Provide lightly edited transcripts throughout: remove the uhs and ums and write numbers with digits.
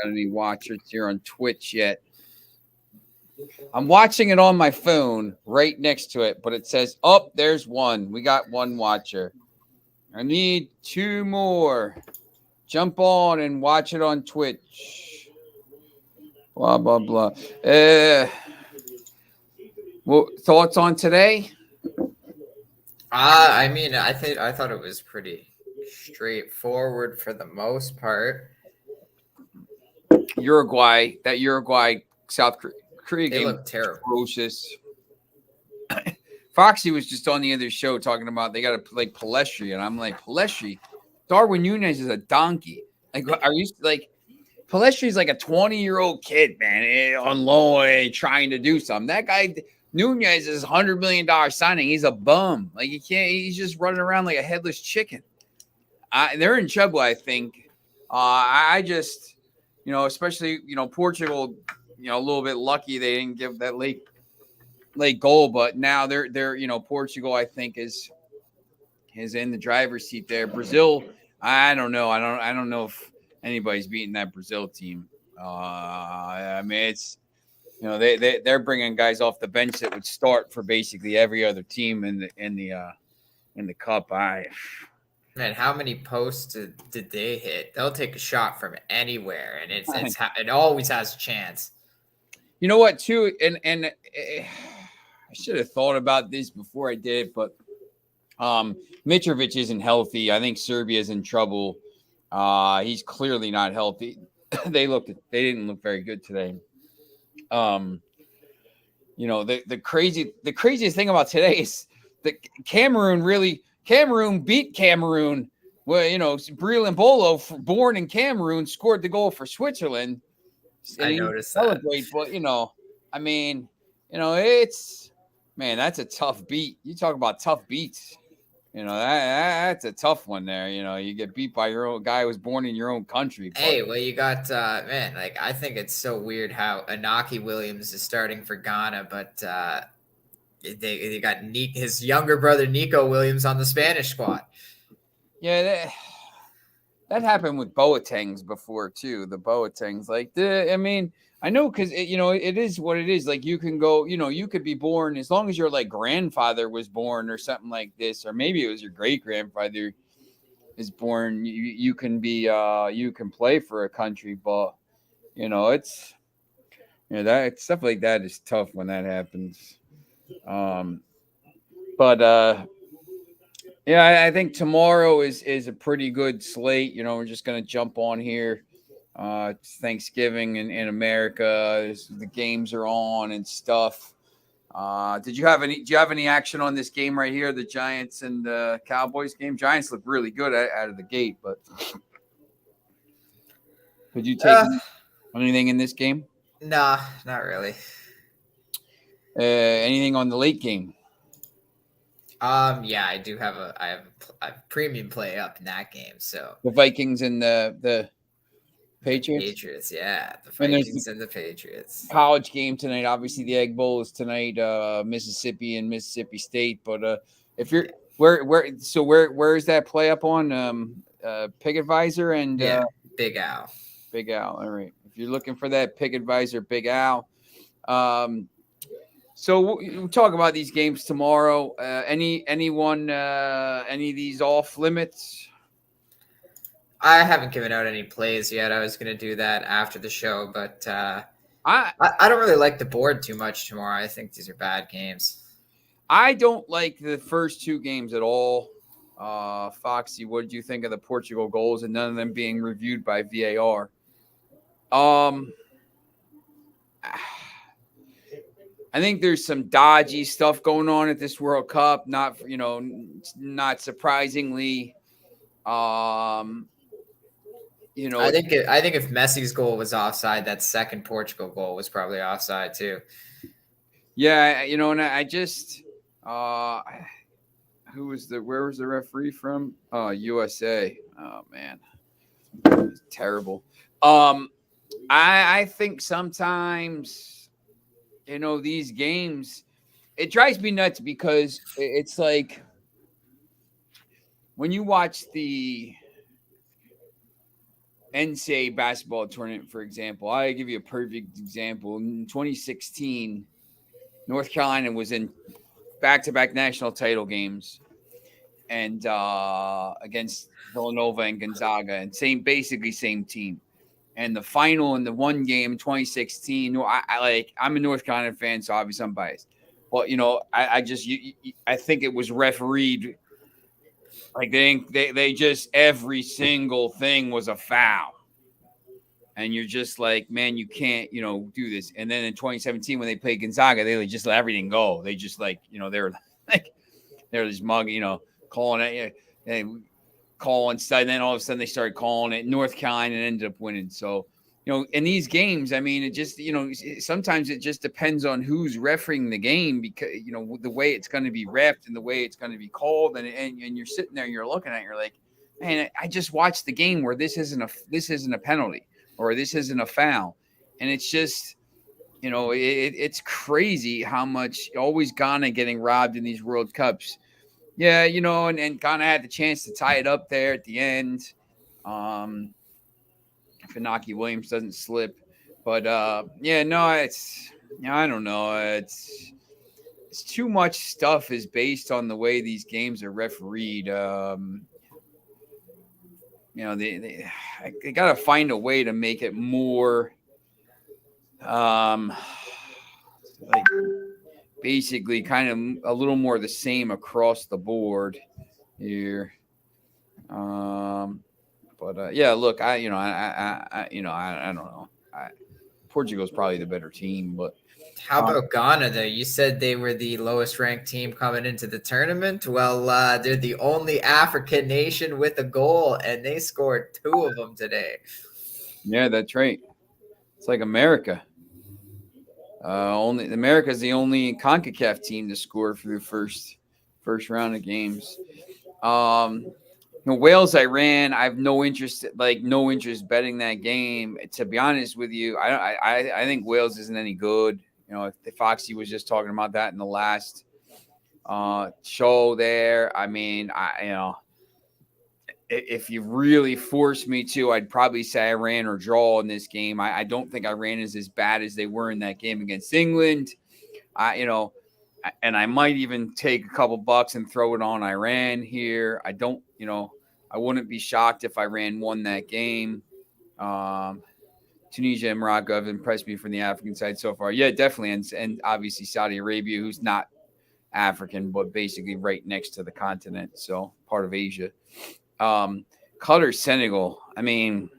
got any watchers here on Twitch yet. I'm watching it on my phone right next to it, but it says, oh, there's one. We got one watcher. I need 2 more. Jump on and watch it on Twitch. Blah, blah, blah. Well, thoughts on today? I thought it was pretty straightforward for the most part. Uruguay South Korea They game look terrible. Atrocious. Foxy was just on the other show talking about they got to play Palestri, and I'm like, Palestri, Darwin Nunez is a donkey. Like, are you like Palestri's like a 20-year-old kid, man, on loan trying to do something. That guy Nunez is $100 million signing. He's a bum. Like he can't. He's just running around like a headless chicken. They're in trouble, I think. I just, especially Portugal, a little bit lucky they didn't give that late goal, but now they're Portugal, I think, is in the driver's seat there. Brazil, I don't know. I don't know if anybody's beating that Brazil team. I mean, it's they're bringing guys off the bench that would start for basically every other team in the cup. Man, how many posts did they hit? They'll take a shot from anywhere, and it always has a chance. You know what, too, and I should have thought about this before I did it, but Mitrovic isn't healthy. I think Serbia's in trouble. He's clearly not healthy. They didn't look very good today. The craziest thing about today is that Cameroon beat Cameroon. Well, Breel Bolo, born in Cameroon, scored the goal for Switzerland. I noticed that. But I mean, it's, man, that's a tough beat. You talk about tough beats. That's a tough one there. You get beat by your own guy who was born in your own country. But. Hey, well, you got, man, like, I think it's so weird how Inaki Williams is starting for Ghana, but they got his younger brother, Nico Williams, on the Spanish squad. Yeah, that happened with Boatengs before, too. The Boatengs. I know because, it is what it is. Like, you can go, you could be born as long as your, like, grandfather was born or something like this, or maybe it was your great-grandfather is born. You can be, you can play for a country, but, it's, that stuff like that is tough when that happens. Yeah, I think tomorrow is a pretty good slate. We're just going to jump on here. It's Thanksgiving in America. The games are on and stuff. Do you have any action on this game right here? The Giants and the Cowboys game. Giants look really good out of the gate, but could you take anything in this game? Nah, not really. Anything on the late game? Yeah, I do have a premium play up in that game. So the Vikings and the Patriots. Yeah, the Vikings and the Patriots. College game tonight. Obviously, the Egg Bowl is tonight. Mississippi and Mississippi State. But if you're where is that play up on? Pick Advisor and Big Al. Big Al. All right. If you're looking for that, Pick Advisor, Big Al. So we'll talk about these games tomorrow. Any of these off limits? I haven't given out any plays yet. I was going to do that after the show, but I don't really like the board too much tomorrow. I think these are bad games. I don't like the first 2 games at all. Foxy, what did you think of the Portugal goals and none of them being reviewed by VAR? I think there's some dodgy stuff going on at this World Cup. Not surprisingly. I think if Messi's goal was offside, that second Portugal goal was probably offside too. Yeah, and I just where was the referee from? USA. Oh man, it's terrible. I think sometimes these games, it drives me nuts because it's like when you watch NCAA basketball tournament, for example. I'll give you a perfect example. In 2016, North Carolina was in back-to-back national title games and against Villanova and Gonzaga, and basically same team. And the final in the one game in 2016, I'm a North Carolina fan, so obviously I'm biased. But I think it was refereed like they just every single thing was a foul. And you're just like, man, you can't, do this. And then in 2017, when they played Gonzaga, they just let everything go. They just they're like, they're just mugging, calling it, and calling stuff. And then all of a sudden they started calling it. North Carolina and ended up winning. So, in these games, I mean, it just, sometimes it just depends on who's refereeing the game because, the way it's going to be reffed and the way it's going to be called. And you're sitting there and you're looking at it, you're like, man, I just watched the game where this isn't a penalty or this isn't a foul. And it's just, it's crazy how much always Ghana getting robbed in these World Cups. Yeah, and Ghana had the chance to tie it up there at the end. If Inaki Williams doesn't slip. But I don't know. It's too much stuff is based on the way these games are refereed. They got to find a way to make it more like basically kind of a little more the same across the board here. Look, I don't know. Portugal's probably the better team, but how about Ghana though? You said they were the lowest ranked team coming into the tournament. Well, they're the only African nation with a goal, and they scored 2 of them today. Yeah, that's right. It's like America. America's the only CONCACAF team to score for the first round of games. Wales, Iran. I have no interest betting that game. To be honest with you, I think Wales isn't any good. If Foxy was just talking about that in the last show there. I mean, if you really force me to, I'd probably say Iran or draw in this game. I don't think Iran is as bad as they were in that game against England. And I might even take a couple bucks and throw it on Iran here. I wouldn't be shocked if Iran won that game. Tunisia and Morocco have impressed me from the African side so far. Yeah, definitely. And obviously Saudi Arabia, who's not African, but basically right next to the continent. So part of Asia. Qatar, Senegal. I mean,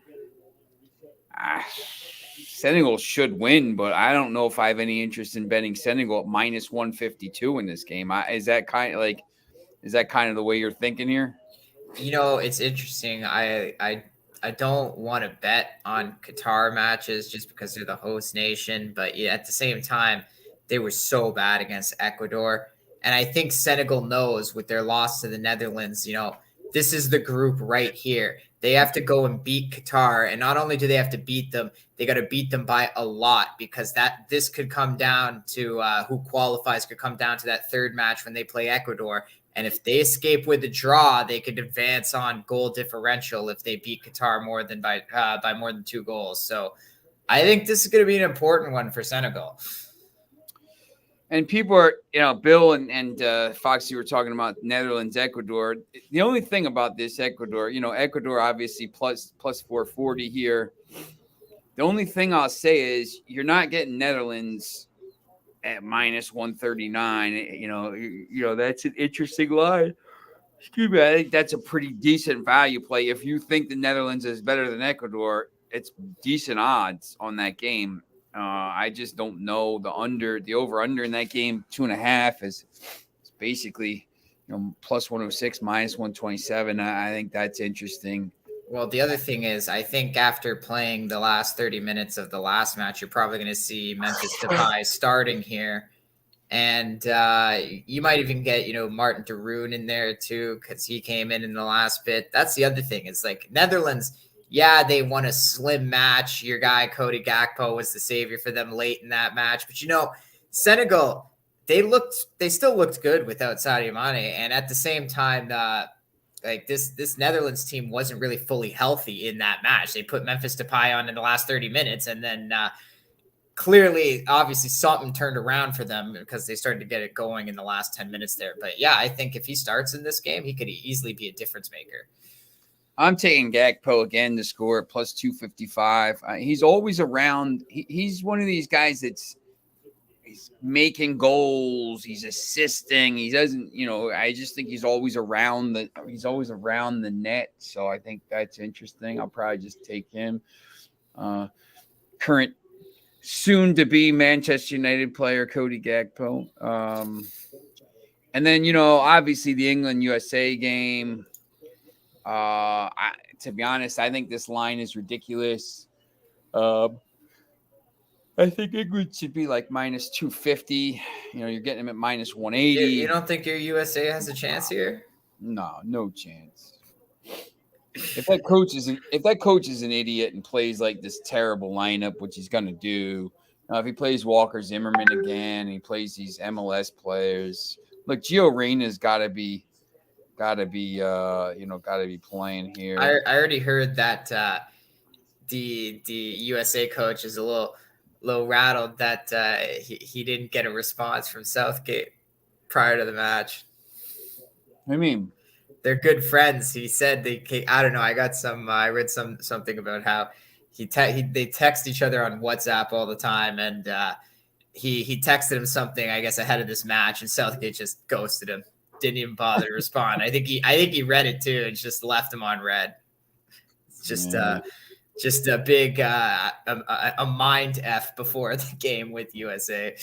Senegal should win, but I don't know if I have any interest in betting Senegal at minus 152 in this game. Is that kind of the way you're thinking here? It's interesting. I don't want to bet on Qatar matches just because they're the host nation, but yeah, at the same time, they were so bad against Ecuador. And I think Senegal knows with their loss to the Netherlands, this is the group right here. They have to go and beat Qatar. And not only do they have to beat them, they got to beat them by a lot because this could come down to who qualifies, could come down to that third match when they play Ecuador. And if they escape with a draw, they could advance on goal differential if they beat Qatar more than by more than 2 goals. So I think this is going to be an important one for Senegal. And people are, Bill and Foxy were talking about Netherlands, Ecuador. The only thing about this Ecuador, Ecuador obviously plus 440 here. The only thing I'll say is you're not getting Netherlands at minus 139. That's an interesting line. Excuse me. I think that's a pretty decent value play. If you think the Netherlands is better than Ecuador, it's decent odds on that game. I just don't know the over under in that game 2.5 is basically plus 106 minus 127. I think that's interesting. Well, the other thing is, I think after playing the last 30 minutes of the last match, you're probably going to see Memphis Depay starting here. And you might even get, Martin de Roon in there too, because he came in the last bit. That's the other thing. It's like Netherlands, yeah, they won a slim match. Your guy, Cody Gakpo, was the savior for them late in that match. But, Senegal, they still looked good without Sadio Mane. And at the same time, like this Netherlands team wasn't really fully healthy in that match. They put Memphis Depay on in the last 30 minutes, and then clearly, obviously, something turned around for them because they started to get it going in the last 10 minutes there. But yeah, I think if he starts in this game, he could easily be a difference maker. I'm taking Gakpo again to score at plus 255. He's always around. He's one of these guys he's making goals. He's assisting. He doesn't, I just think he's always around the net. So I think that's interesting. I'll probably just take him. Current soon to be Manchester United player, Cody Gakpo. And then, obviously the England USA game. To be honest, I think this line is ridiculous. I think England should be like minus 250. You're getting them at minus 180. You don't think your USA has a chance here? No chance. If that coach is an idiot and plays like this terrible lineup, which he's going to do, if he plays Walker Zimmerman again, and he plays these MLS players. Look, Gio Reyna's got to be playing here. I already heard that the USA coach is a little rattled that he didn't get a response from Southgate prior to the match. What do you mean? They're good friends. He said I don't know. I read something about how they text each other on WhatsApp all the time, and he texted him something, I guess, ahead of this match, and Southgate just ghosted him. Didn't even bother to respond. I think he read it too and just left him on red. It's just a big a mind F before the game with USA.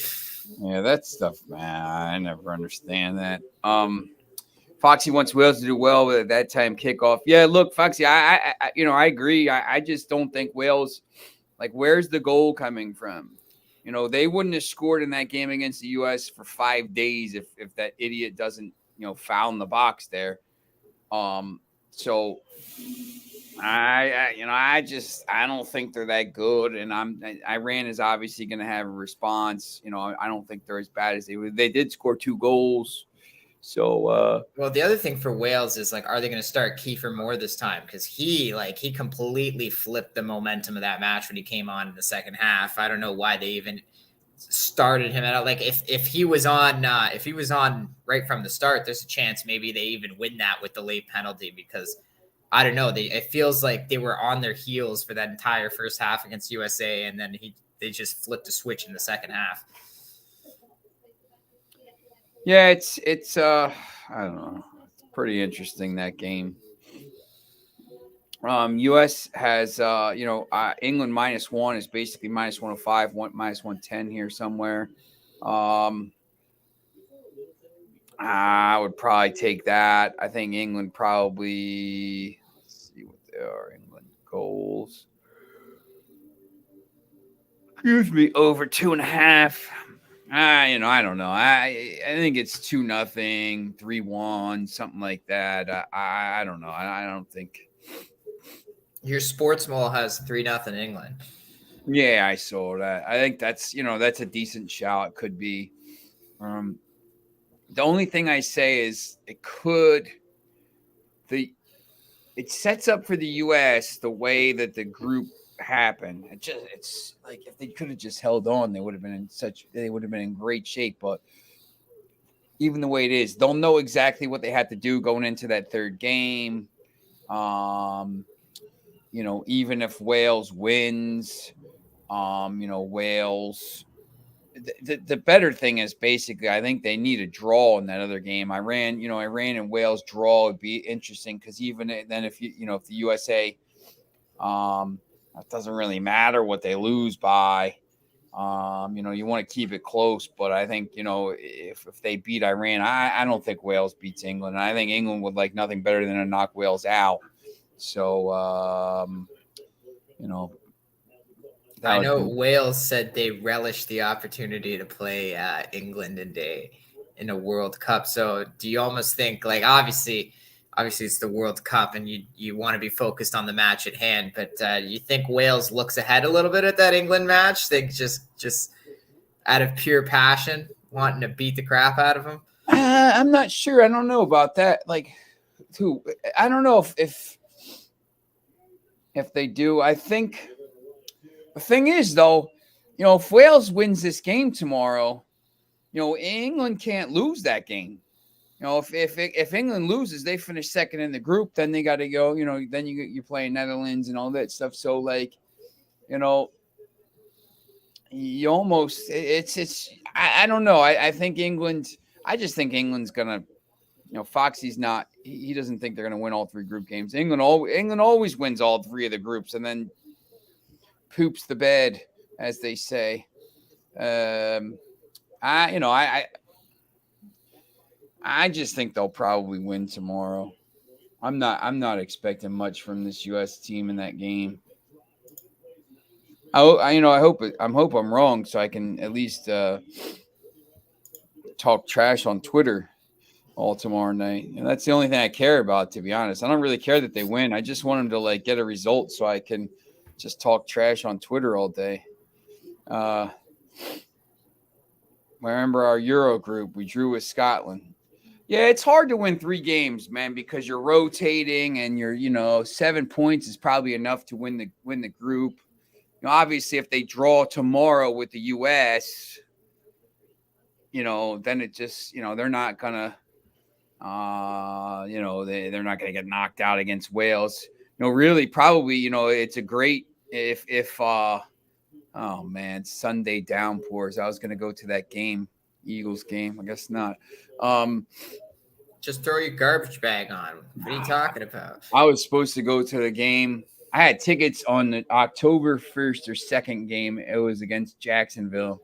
Yeah, that stuff, man. I never understand that. Foxy wants Wales to do well with that time kickoff. Yeah, look, Foxy, I agree. I just don't think Wales, like, where's the goal coming from? They wouldn't have scored in that game against the U.S. for 5 days if that idiot doesn't, foul in the box there. So I don't think they're that good, and Iran is obviously going to have a response. I don't think they're as bad as they did score 2 goals. So, well, the other thing for Wales is, like, are they going to start Kiefer Moore this time? Because he completely flipped the momentum of that match when he came on in the second half. I don't know why they even started him out. Like, if he was on right from the start, there's a chance maybe they even win that with the late penalty, because I don't know. It feels like they were on their heels for that entire first half against USA, and then they just flipped a switch in the second half. Yeah, it's I don't know. It's pretty interesting, that game. US has England -1 is basically -105, -110 here somewhere. I would probably take that. I think England probably, let's see what they are. England goals. Excuse me, over 2.5. I don't know. I think it's 2-0, 3-1, something like that. I don't know. I don't think. Your sports mall has 3-0 England. Yeah, I saw that. I think that's a decent shout. It could be. The only thing I say is it sets up for the U.S. the way that the group happened. It's like if they could have just held on, they would have been in great shape. But even the way it is, they'll know exactly what they had to do going into that third game. Even if Wales wins, Wales. The better thing is basically, I think they need a draw in that other game. Iran and Wales draw would be interesting, because even then, if if the USA, it doesn't really matter what they lose by. You want to keep it close, but I think if they beat Iran, I don't think Wales beats England. I think England would like nothing better than to knock Wales out. So I know Wales said they relish the opportunity to play England in a World Cup. So do you almost think, like, obviously it's the World Cup and you want to be focused on the match at hand, but you think Wales looks ahead a little bit at that England match? They just out of pure passion wanting to beat the crap out of them? I'm not sure. I don't know about that. Like, Who I don't know if they do. I think the thing is though, if Wales wins this game tomorrow, England can't lose that game. If England loses, they finish second in the group. Then they got to go. Then you're playing Netherlands and all that stuff. So like, you almost it's. I don't know. I think England. I just think England's gonna. Foxy's not. He doesn't think they're gonna win all 3 group games. England always wins all 3 of the groups and then poops the bed, as they say. I just think they'll probably win tomorrow. I'm not expecting much from this U.S. team in that game. I hope I'm wrong, so I can at least talk trash on Twitter all tomorrow night. And that's the only thing I care about, to be honest. I don't really care that they win. I just want them to like get a result so I can just talk trash on Twitter all day. Remember our Euro group, we drew with Scotland. Yeah, it's hard to win 3 games, man, because you're rotating and you're, 7 points is probably enough to win the group. Obviously, if they draw tomorrow with the U.S., then it just, they're not gonna, they're not gonna get knocked out against Wales. Really, probably, it's a great if oh man, Sunday downpours. I was gonna go to that game, Eagles game. I guess not. Just throw your garbage bag on. What are you talking about? I was supposed to go to the game. I had tickets on the October 1st or 2nd game. It was against Jacksonville.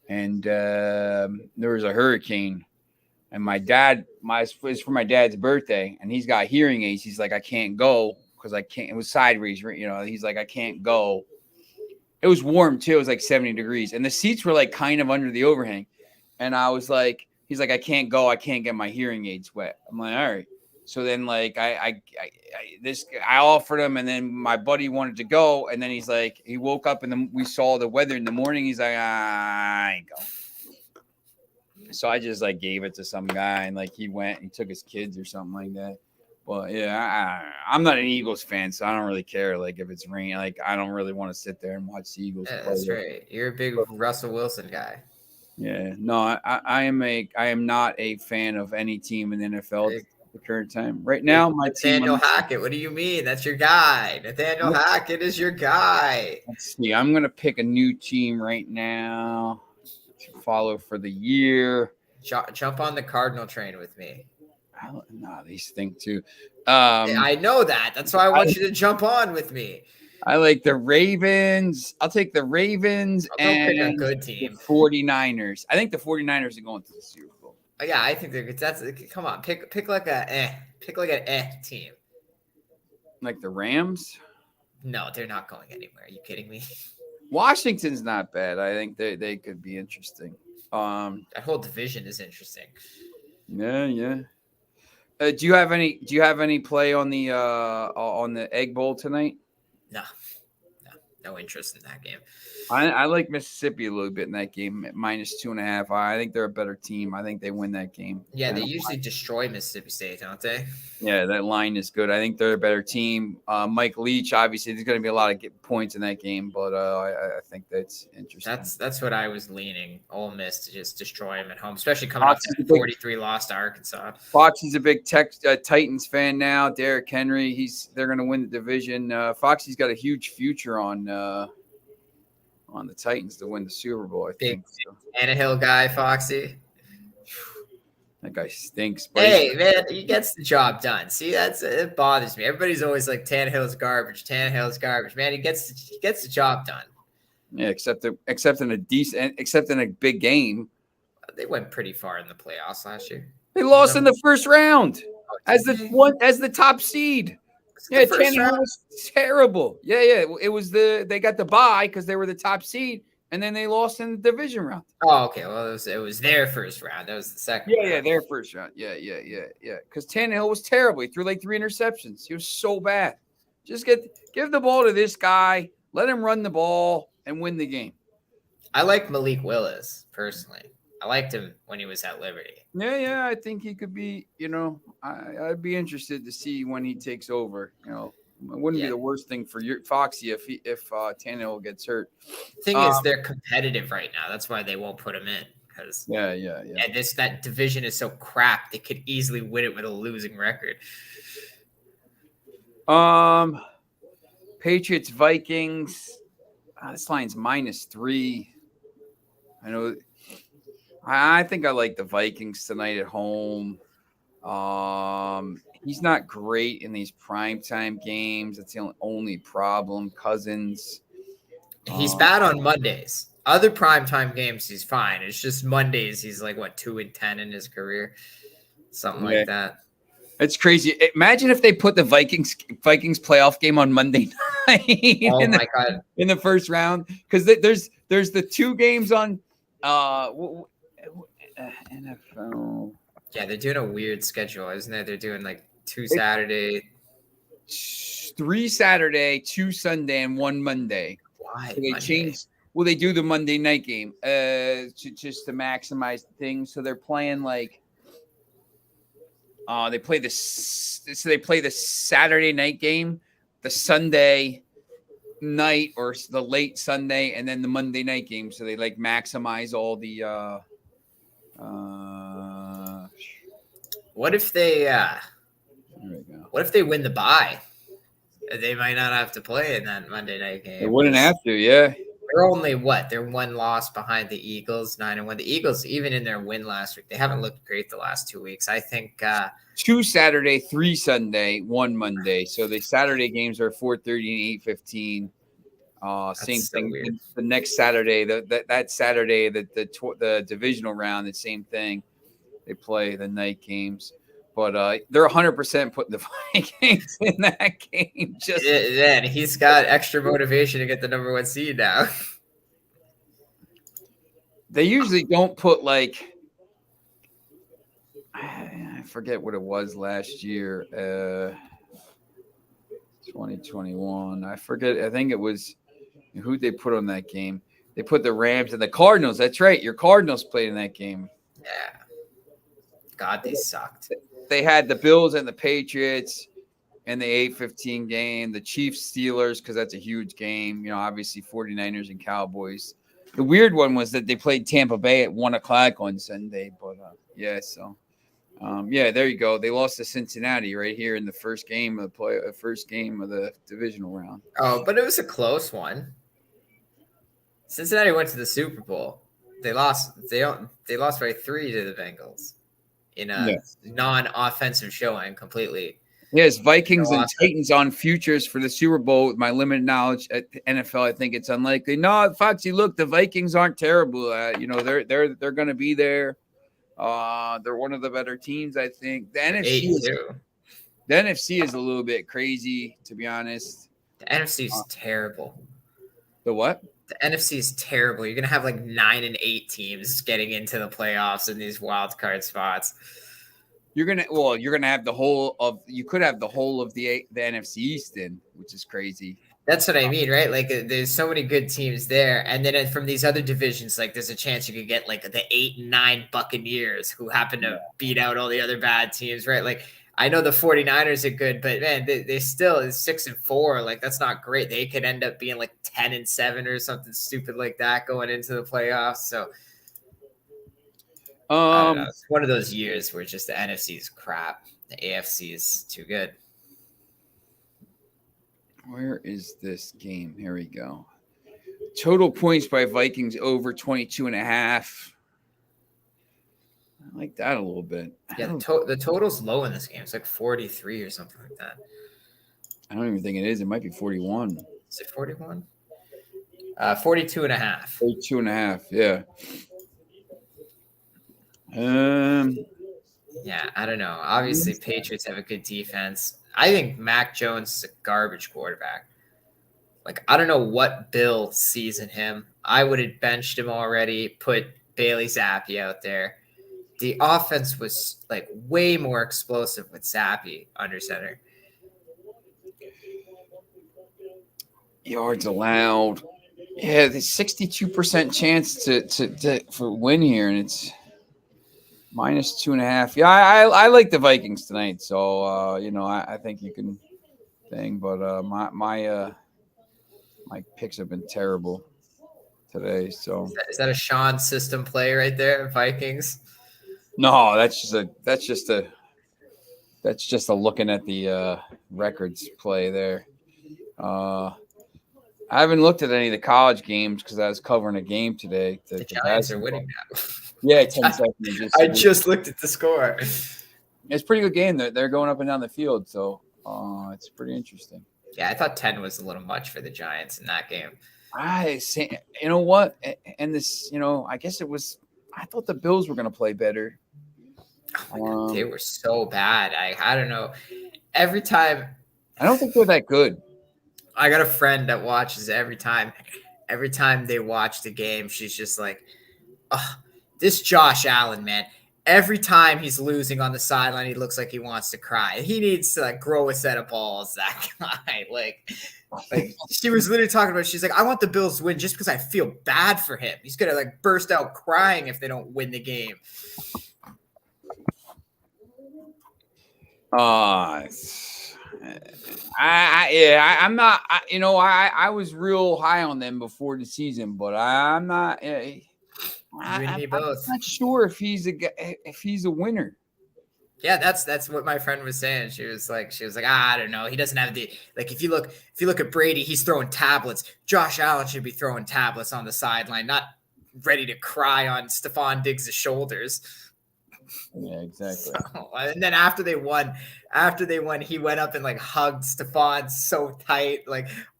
And there was a hurricane. And my dad, it was for my dad's birthday. And he's got hearing aids. He's like, I can't go because I can't. It was sideways. He's like, I can't go. It was warm too. It was like 70 degrees. And the seats were like kind of under the overhang. And I was like, he's like, I can't go. I can't get my hearing aids wet. I'm like, all right. So then, like, I offered him, and then my buddy wanted to go, and then he's like, he woke up and we saw the weather in the morning. He's like, I ain't going. So I just like gave it to some guy, and like he went, and he took his kids or something like that. But yeah, I'm not an Eagles fan, so I don't really care. Like if it's rain, like I don't really want to sit there and watch the Eagles. Yeah, that's right. You're a big Russell Wilson guy. Yeah, no, I am not a fan of any team in the NFL. The current time right now, my Nathaniel Hackett. What do you mean? That's your guy. Nathaniel Hackett is your guy. Let's see. I'm gonna pick a new team right now to follow for the year. Jump on the Cardinal train with me. No, they stink too. I know that. That's why I want you to jump on with me. I like the Ravens. I'll take the Ravens and pick a good team. The 49ers. I think the 49ers are going to the Super Bowl. Yeah, I think they're good. Come on, pick like an team. Like the Rams? No, they're not going anywhere. Are you kidding me? Washington's not bad. I think they could be interesting. That whole division is interesting. Yeah. Do you have any play on the Egg Bowl tonight? No interest in that game. I like Mississippi a little bit in that game at -2.5. I think they're a better team. I think they win that game. Yeah, they usually destroy Mississippi State, don't they? Yeah, that line is good. I think they're a better team. Mike Leach, obviously, there's going to be a lot of points in that game, but I think that's interesting. That's what I was leaning. Ole Miss to just destroy them at home, especially coming off that 43 loss to Arkansas. Foxy's a big Titans fan now. Derrick Henry, they're going to win the division. Foxy's got a huge future on the Titans to win the Super Bowl, I think. Tannehill guy, Foxy. That guy stinks. Hey, man, he gets the job done. See, it bothers me. Everybody's always like, Tannehill's garbage. Man, he gets the job done. Yeah, except in a big game. They went pretty far in the playoffs last year. They lost in the first round as the top seed. Yeah, Tannehill was terrible. Yeah. It was they got the bye because they were the top seed, and then they lost in the division round. Oh, okay. Well, it was their first round. That was the second. Yeah, their first round. Yeah. Because Tannehill was terrible. He threw like 3 interceptions. He was so bad. Just give the ball to this guy. Let him run the ball and win the game. I like Malik Willis personally. I liked him when he was at Liberty. Yeah. I think he could be. I'd be interested to see when he takes over. It wouldn't be Yeah. the worst thing for Foxy if Tannehill gets hurt. Thing is, they're competitive right now. That's why they won't put him in because Yeah. and that division is so crap. They could easily win it with a losing record. Patriots Vikings. This line's -3. I know. I think I like the Vikings tonight at home. He's not great in these primetime games. That's the only problem. Cousins. He's bad on Mondays. Other primetime games, he's fine. It's just Mondays. He's like 2-10 in his career, something like that. It's crazy. Imagine if they put the Vikings playoff game on Monday night. Oh my god! In the first round, because there's the 2 games on NFL. Yeah, they're doing a weird schedule, isn't it? They're doing like 2 Saturday, 3 Saturday, 2 Sunday, and 1 Monday. Why? So they changed. Well, they do the Monday night game just to maximize things. So they're playing like they play the Saturday night game, the Sunday night or the late Sunday, and then the Monday night game. So they like maximize all the. What if they? There we go. What if they win the bye? They might not have to play in that Monday night game. They wouldn't have to, yeah. They're only They're 1 loss behind the Eagles, 9-1. The Eagles, even in their win last week, they haven't looked great the last 2 weeks. I think 2 Saturday, 3 Sunday, 1 Monday. So the Saturday games are 4:30 and 8:15. Same thing. So the next Saturday, that Saturday, the divisional round, the same thing. They play the night games. But they're 100% putting the Vikings in that game. Then he's got extra motivation to get the number 1 seed now. They usually don't put I forget what it was last year, 2021. I forget. I think it was who they put on that game. They put the Rams and the Cardinals. That's right. Your Cardinals played in that game. Yeah. God, they sucked. They had the Bills and the Patriots in the 8:15 game, the Chiefs Steelers, because that's a huge game. Obviously 49ers and Cowboys. The weird one was that they played Tampa Bay at 1:00 on Sunday. But there you go. They lost to Cincinnati right here in the first game of the divisional round. Oh, but it was a close one. Cincinnati went to the Super Bowl. They lost. They lost by 3 to the Bengals. In a non-offensive showing completely. Yes, Vikings and Titans on futures for the Super Bowl. With my limited knowledge at NFL, I think it's unlikely. No, Foxy, look, the Vikings aren't terrible. They're going to be there. They're one of the better teams, I think. The NFC is a little bit crazy, to be honest. The NFC is terrible. The what? The NFC is terrible. You're gonna have 9 and 8 teams getting into the playoffs in these wild card spots. You're gonna have the whole of the NFC East in, which is crazy. That's what I mean, right? There's so many good teams there, and then from these other divisions, there's a chance you could get the 8 and 9 Buccaneers who happen to beat out all the other bad teams, right? I know the 49ers are good, but man, they still is 6-4. That's not great. They could end up being 10-7 or something stupid like that going into the playoffs. So I don't know. It's one of those years where just the NFC is crap. The AFC is too good. Where is this game? Here we go. Total points by Vikings over 22.5. I like that a little bit. Yeah, the total's low in this game. It's 43 or something like that. I don't even think it is. It might be 41. Is it 41? 42.5. 42.5, yeah. Yeah, I don't know. Obviously, Patriots have a good defense. I think Mac Jones is a garbage quarterback. I don't know what Bill sees in him. I would have benched him already, put Bailey Zappi out there. The offense was way more explosive with Zappi under center. Yards allowed. Yeah, the 62% chance to for win here, and it's -2.5. Yeah, I like the Vikings tonight, so I think you can thing, but my picks have been terrible today. So Is that a Sean system play right there, Vikings? no, that's just a looking at the records play there. Uh, I haven't looked at any of the college games because I was covering a game today. The The Giants are basketball. winning now. Yeah, 10 seconds. I just looked at the score. It's a pretty good game. They're going up and down the field, so it's pretty interesting. Yeah, I thought 10 was a little much for the Giants in that game. I say, you know what, and this, I guess it was. I thought the Bills were going to play better. Oh my God, they were so bad. I don't know. Every time, I don't think they're that good. I got a friend that watches every time. Every time they watch the game, she's just like, "Oh, this Josh Allen, man. Every time he's losing on the sideline, he looks like he wants to cry. He needs to grow a set of balls, that guy." Like she was literally talking about, she's like, "I want the Bills to win just because I feel bad for him. He's gonna burst out crying if they don't win the game." I'm not. I was real high on them before the season, but I'm not. I'm not sure if he's a winner. Yeah, that's what my friend was saying. She was like, I don't know. He doesn't have the if you look at Brady, he's throwing tablets. Josh Allen should be throwing tablets on the sideline, not ready to cry on Stephon Diggs' shoulders. Yeah, exactly. So, and then after they won, he went up and hugged Stephon so tight,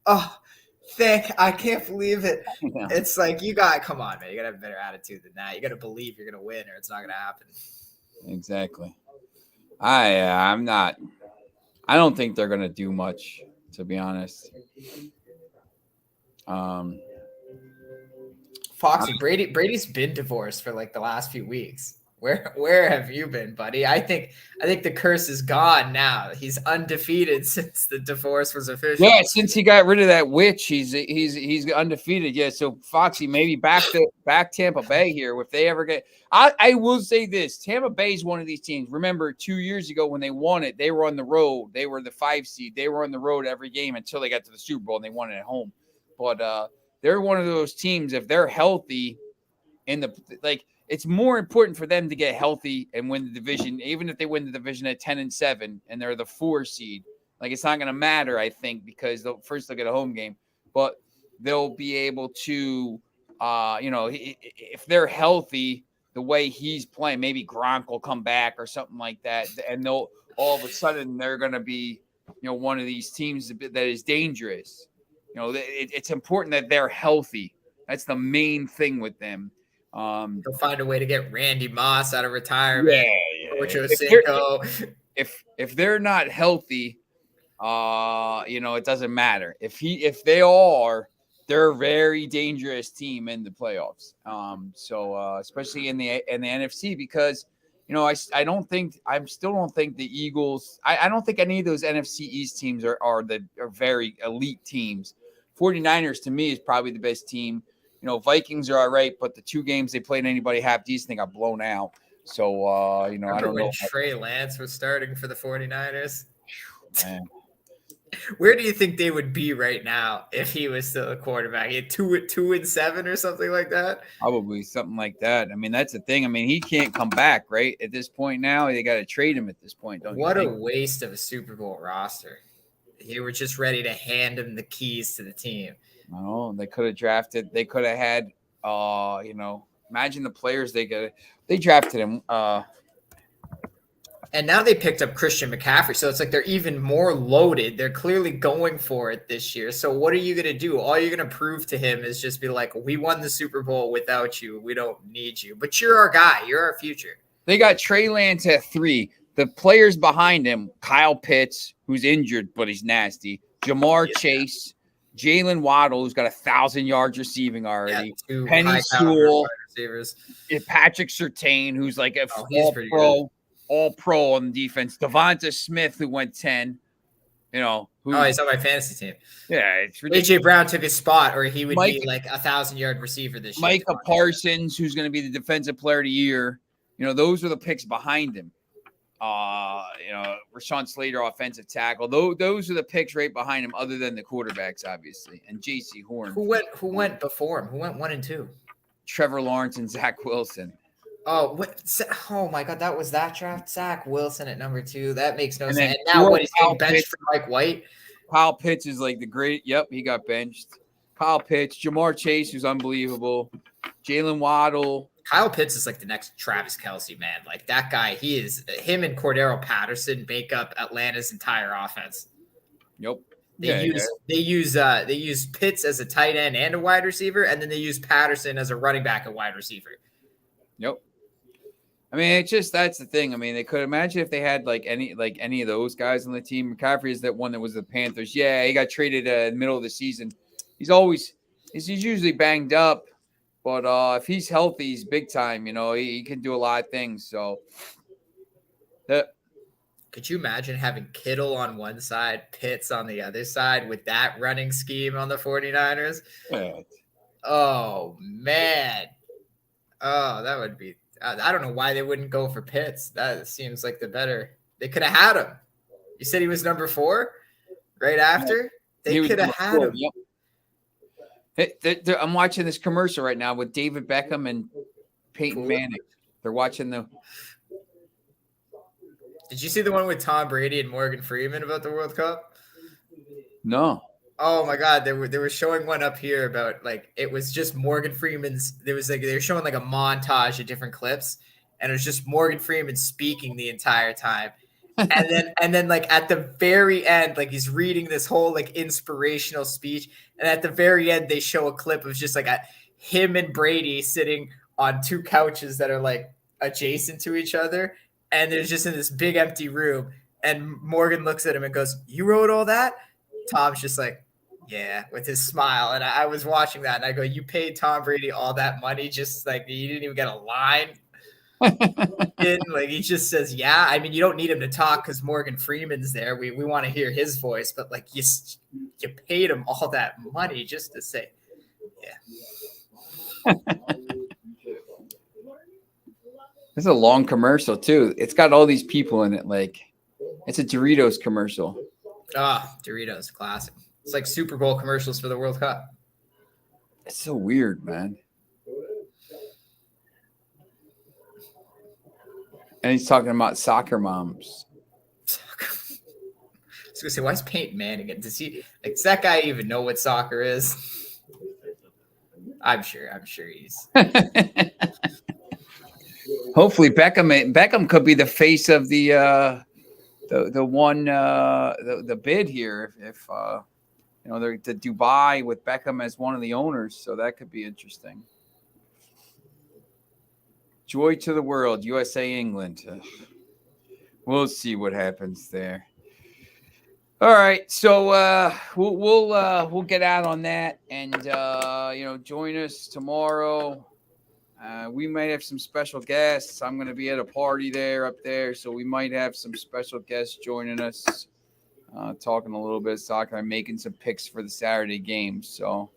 I can't believe it. Yeah. It's come on, man. You gotta have a better attitude than that. You gotta believe you're gonna win, or it's not gonna happen. Exactly. I'm not. I don't think they're gonna do much, to be honest. Foxy, Brady's been divorced for the last few weeks. Where have you been, buddy? I think the curse is gone now. He's undefeated since the divorce was official. Yeah, since he got rid of that witch, he's undefeated. Yeah, so Foxy, maybe back Tampa Bay here if they ever get. I will say this: Tampa Bay is one of these teams. Remember, 2 years ago when they won it, they were on the road. They were the 5 seed. They were on the road every game until they got to the Super Bowl and they won it at home. But they're one of those teams. If they're healthy, it's more important for them to get healthy and win the division, even if they win the division at 10-7 and they're the 4 seed. It's not going to matter, I think, because they'll get a home game, but they'll be able to, if they're healthy, the way he's playing, maybe Gronk will come back or something like that, and they'll all of a sudden they're going to be, one of these teams that is dangerous. It's important that they're healthy. That's the main thing with them. They'll find a way to get Randy Moss out of retirement. Yeah. If they're not healthy, it doesn't matter. If they are, they're a very dangerous team in the playoffs. So especially in the NFC, because I still don't think the Eagles. I don't think any of those NFC East teams are very elite teams. 49ers to me is probably the best team. Vikings are all right, but the 2 games they played anybody half decent, they got blown out. So, I don't know. Trey Lance was starting for the 49ers. Man. Where do you think they would be right now if he was still a quarterback? He had 2-7 or something like that? Probably something like that. I mean, that's the thing. I mean, he can't come back, right? At this point now, they got to trade him at this point, don't What you a think? waste of a Super Bowl roster. They were just ready to hand him the keys to the team. No, they could have drafted. They could have had, imagine the players they drafted him. And now they picked up Christian McCaffrey. So it's they're even more loaded. They're clearly going for it this year. So what are you going to do? All you're going to prove to him is just be we won the Super Bowl without you. We don't need you. But you're our guy. You're our future. They got Trey Lance at 3. The players behind him, Kyle Pitts, who's injured, but he's nasty. Jamar Chase. Jalen Waddle, who's got 1,000 yards receiving already. Yeah, Penny Sewell, receivers. Patrick Surtain, who's all pro on defense. Devonta Smith, who went 10. You know, he's on my fantasy team. Yeah, it's ridiculous. AJ Brown took his spot, or he would be like 1,000-yard receiver this year. Micah Parsons, who's going to be the defensive player of the year. You know, those are the picks behind him. You know, Rashawn Slater, offensive tackle. Those are the picks right behind him, other than the quarterbacks, obviously. And J.C. Horn. Who went before him? Who went 1 and 2? Trevor Lawrence and Zach Wilson. Oh, oh my God, that was that draft. Zach Wilson at number 2. That makes no sense. And now what, he's getting benched for Mike White? Kyle Pitts is like the great. Yep, he got benched. Kyle Pitts, Jamar Chase, who's unbelievable. Jalen Waddle. Kyle Pitts is like the next Travis Kelce, man. Like that guy, him and Cordero Patterson make up Atlanta's entire offense. Yep. They use Pitts as a tight end and a wide receiver, and then they use Patterson as a running back and wide receiver. Yep. I mean, it's just that's the thing. I mean, they could imagine if they had like any of those guys on the team. McCaffrey is that one that was the Panthers. Yeah, he got traded in the middle of the season. He's usually banged up, but if he's healthy, he's big time. You know, he can do a lot of things. So, could you imagine having Kittle on one side, Pitts on the other side with that running scheme on the 49ers? Yeah. Oh man. Oh, that would be. I don't know why they wouldn't go for Pitts. That seems like the better. They could have had him. You said he was number 4 right after? They could have had him. Yep. I'm watching this commercial right now with David Beckham and Peyton Manning. They're watching the. Did you see the one with Tom Brady and Morgan Freeman about the World Cup? No. Oh my God, they were showing one up here about like it was just Morgan Freeman's. They were showing like a montage of different clips, and it was just Morgan Freeman speaking the entire time, and then like at the very end, like he's reading this whole like inspirational speech, and at the very end they show a clip of just like him and Brady sitting on 2 couches that are like adjacent to each other, and they're just in this big empty room, and Morgan looks at him and goes, "You wrote all that?" Tom's just like, yeah, with his smile. And I was watching that and I go, you paid Tom Brady all that money, just like you didn't even get a line. Like he just says, yeah. I mean, you don't need him to talk because Morgan Freeman's there. We want to hear his voice, but like you paid him all that money just to say, yeah. It's a long commercial too. It's got all these people in it. Like it's a Doritos commercial. Doritos, classic. It's like Super Bowl commercials for the World Cup. It's so weird, man. And he's talking about soccer moms. I was gonna say, why is Peyton Manning? Does that guy even know what soccer is? I'm sure he's. Hopefully, Beckham could be the face of the bid here if they're to Dubai with Beckham as one of the owners, so that could be interesting. Joy to the world, USA England. We'll see what happens there. All right, so we'll get out on that, and join us tomorrow. We might have some special guests. I'm going to be at a party up there, so we might have some special guests joining us, talking a little bit of soccer and making some picks for the Saturday games. So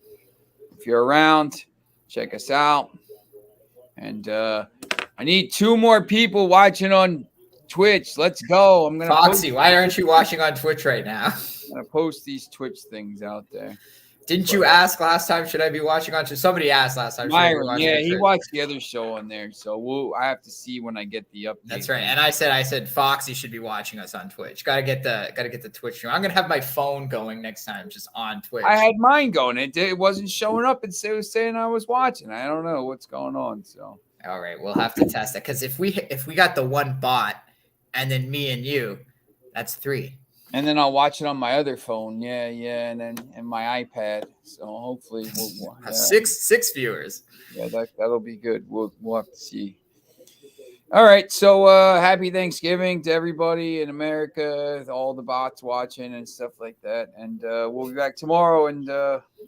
if you're around, check us out. And I need 2 more people watching on Twitch. Let's go. I'm going to Foxy, why aren't you watching on Twitch right now? I'm going to post these Twitch things out there. Didn't you ask last time, should I be watching on Twitch? Somebody asked last time. Myron, yeah, he watched the other show on there. So I have to see when I get the update. That's right. And I said Foxy should be watching us on Twitch. Gotta get the Twitch stream. I'm gonna have my phone going next time, just on Twitch. I had mine going. It wasn't showing up. It was saying I was watching. I don't know what's going on. So all right, we'll have to test it. Because if we got the one bot and then me and you, that's 3. And then I'll watch it on my other phone. Yeah. And my iPad. So hopefully we'll have 6 viewers. Yeah, that'll be good. We'll have to see. All right. So happy Thanksgiving to everybody in America, all the bots watching and stuff like that. And we'll be back tomorrow. And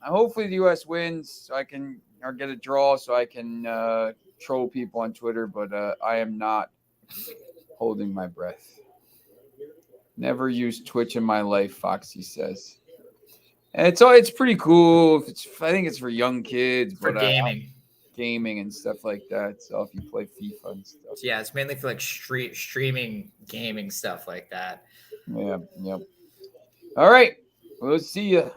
hopefully the U.S. wins so I can get a draw so I can troll people on Twitter. But I am not holding my breath. Never used Twitch in my life, Foxy says. And it's pretty cool. I think it's for young kids, For but gaming. gaming and stuff like that. So if you play FIFA and stuff. So yeah, it's mainly for like streaming gaming stuff like that. Yeah, yep. All right. We'll see you.